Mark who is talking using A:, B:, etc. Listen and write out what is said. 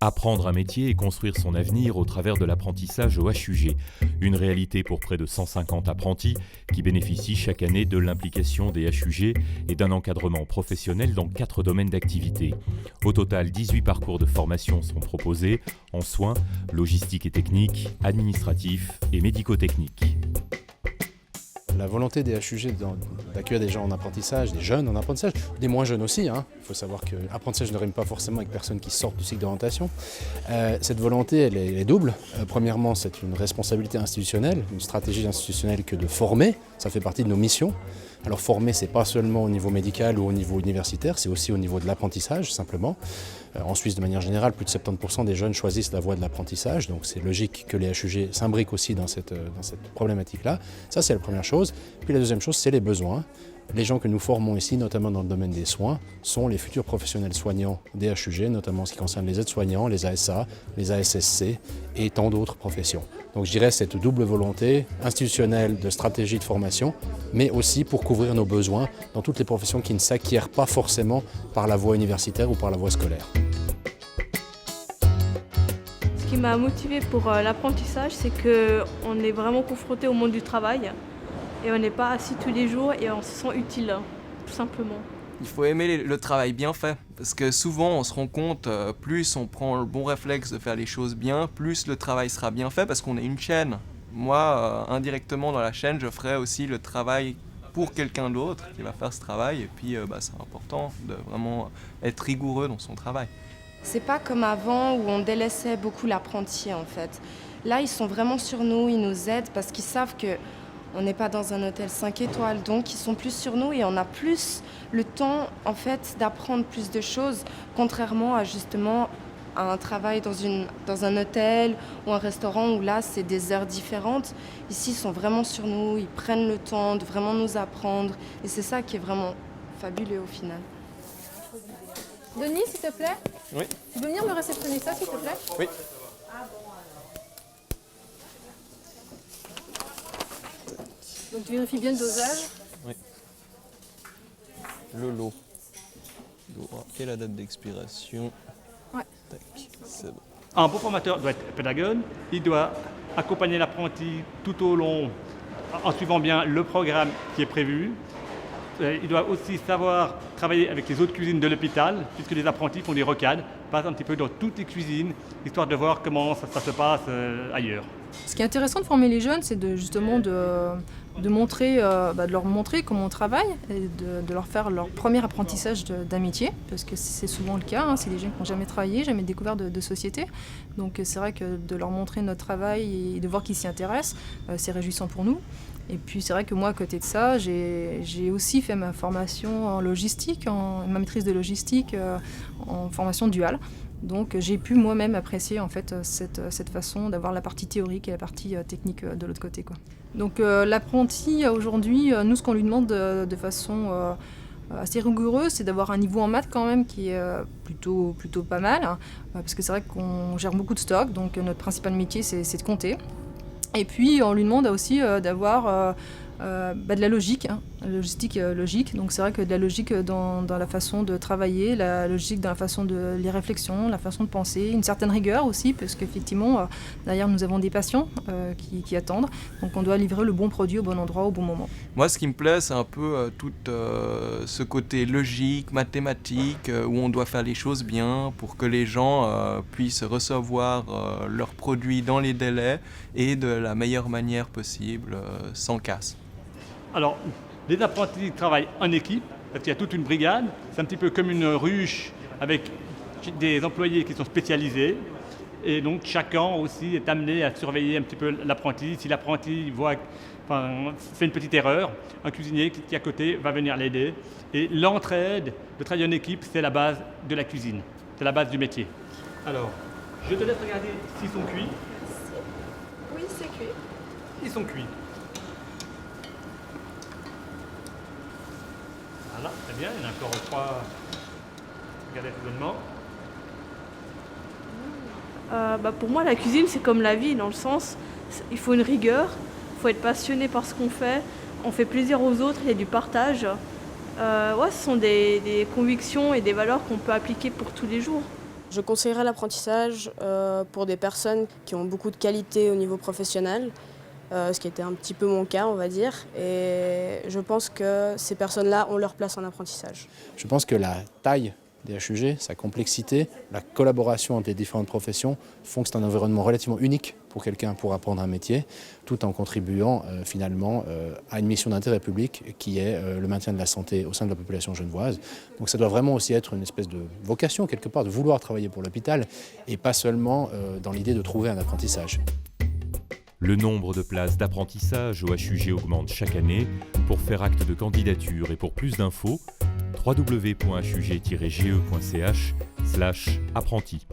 A: Apprendre un métier et construire son avenir au travers de l'apprentissage au HUG. Une réalité pour près de 150 apprentis qui bénéficient chaque année de l'implication des HUG et d'un encadrement professionnel dans 4 domaines d'activité. Au total, 18 parcours de formation sont proposés en soins, logistique et technique, administratif et médico-technique.
B: La volonté des HUG d'accueillir des gens en apprentissage, des jeunes en apprentissage, des moins jeunes aussi. Il faut savoir que l'apprentissage ne rime pas forcément avec personnes qui sortent du cycle d'orientation. Cette volonté, elle est double. Premièrement, c'est une responsabilité institutionnelle, une stratégie institutionnelle que de former. Ça fait partie de nos missions. Alors former, c'est pas seulement au niveau médical ou au niveau universitaire, c'est aussi au niveau de l'apprentissage, simplement. En Suisse, de manière générale, plus de 70% des jeunes choisissent la voie de l'apprentissage, donc c'est logique que les HUG s'imbriquent aussi dans cette problématique-là. Ça, c'est la première chose. Puis la deuxième chose, c'est les besoins. Les gens que nous formons ici, notamment dans le domaine des soins, sont les futurs professionnels soignants des HUG, notamment en ce qui concerne les aides-soignants, les ASA, les ASSC et tant d'autres professions. Donc je dirais cette double volonté institutionnelle de stratégie de formation, mais aussi pour couvrir nos besoins dans toutes les professions qui ne s'acquièrent pas forcément par la voie universitaire ou par la voie scolaire.
C: Ce qui m'a motivée pour l'apprentissage, c'est qu'on est vraiment confronté au monde du travail et on n'est pas assis tous les jours et on se sent utile, tout simplement.
D: Il faut aimer le travail bien fait, parce que souvent on se rend compte, plus on prend le bon réflexe de faire les choses bien, plus le travail sera bien fait, parce qu'on est une chaîne. Moi, indirectement dans la chaîne, je ferai aussi le travail pour quelqu'un d'autre qui va faire ce travail, et puis c'est important de vraiment être rigoureux dans son travail.
E: C'est pas comme avant où on délaissait beaucoup l'apprenti en fait. Là, ils sont vraiment sur nous, ils nous aident parce qu'ils savent que on n'est pas dans un hôtel 5 étoiles, donc ils sont plus sur nous et on a plus le temps en fait d'apprendre plus de choses, contrairement à justement à un travail dans un hôtel ou un restaurant où là c'est des heures différentes. Ici ils sont vraiment sur nous, ils prennent le temps de vraiment nous apprendre et c'est ça qui est vraiment fabuleux au final.
F: Denis, s'il te plaît.
D: Oui.
F: Tu peux venir me réceptionner ça, s'il te plaît?
D: Oui.
F: Donc tu vérifies bien le dosage.
D: Oui. Le lot. Et la date d'expiration.
F: Ouais.
D: Tac, c'est bon.
G: Un bon formateur doit être pédagogue, il doit accompagner l'apprenti tout au long en suivant bien le programme qui est prévu. Il doit aussi savoir travailler avec les autres cuisines de l'hôpital, puisque les apprentis font des rocades, passent un petit peu dans toutes les cuisines, histoire de voir comment ça se passe ailleurs.
F: Ce qui est intéressant de former les jeunes, c'est justement de leur montrer comment on travaille et de leur faire leur premier apprentissage d'un métier, parce que c'est souvent le cas, c'est des jeunes qui n'ont jamais travaillé, jamais découvert de société. Donc c'est vrai que de leur montrer notre travail et de voir qu'ils s'y intéressent, c'est réjouissant pour nous. Et puis c'est vrai que moi, à côté de ça, j'ai aussi fait ma formation en logistique, ma maîtrise de logistique en formation duale. Donc j'ai pu moi-même apprécier en fait cette façon d'avoir la partie théorique et la partie technique de l'autre côté, quoi. Donc l'apprenti aujourd'hui, nous ce qu'on lui demande de façon assez rigoureuse, c'est d'avoir un niveau en maths quand même qui est plutôt pas mal, parce que c'est vrai qu'on gère beaucoup de stock, donc notre principal métier c'est de compter. Et puis on lui demande aussi d'avoir de la logique, la logistique logique. Donc c'est vrai que de la logique dans la façon de travailler, la logique dans la façon de les réflexions, la façon de penser, une certaine rigueur aussi, parce qu'effectivement derrière nous avons des patients qui attendent, donc on doit livrer le bon produit au bon endroit au bon moment.
D: Moi, ce qui me plaît, c'est un peu tout ce côté logique, mathématique, où on doit faire les choses bien pour que les gens puissent recevoir leurs produits dans les délais et de la meilleure manière possible, sans casse.
G: Alors, les apprentis travaillent en équipe, parce qu'il y a toute une brigade. C'est un petit peu comme une ruche avec des employés qui sont spécialisés. Et donc, chacun aussi est amené à surveiller un petit peu l'apprenti. Si l'apprenti fait une petite erreur, un cuisinier qui est à côté va venir l'aider. Et l'entraide, le travail en équipe, c'est la base de la cuisine. C'est la base du métier. Alors, je te laisse regarder s'ils sont cuits.
E: Oui, c'est cuit.
G: Ils sont cuits. Voilà, très bien, il y en a encore 3. Regardez l'environnement.
C: Pour moi, la cuisine, c'est comme la vie, dans le sens, il faut une rigueur, il faut être passionné par ce qu'on fait, on fait plaisir aux autres, il y a du partage. Ce sont des convictions et des valeurs qu'on peut appliquer pour tous les jours.
H: Je conseillerais l'apprentissage pour des personnes qui ont beaucoup de qualités au niveau professionnel, ce qui était un petit peu mon cas, on va dire. Et je pense que ces personnes-là ont leur place en apprentissage.
B: Je pense que la taille des HUG, sa complexité, la collaboration entre les différentes professions font que c'est un environnement relativement unique pour quelqu'un pour apprendre un métier, tout en contribuant finalement à une mission d'intérêt public qui est le maintien de la santé au sein de la population genevoise. Donc ça doit vraiment aussi être une espèce de vocation quelque part, de vouloir travailler pour l'hôpital et pas seulement dans l'idée de trouver un apprentissage.
A: Le nombre de places d'apprentissage au HUG augmente chaque année. Pour faire acte de candidature et pour plus d'infos, www.hug-ge.ch/apprenti.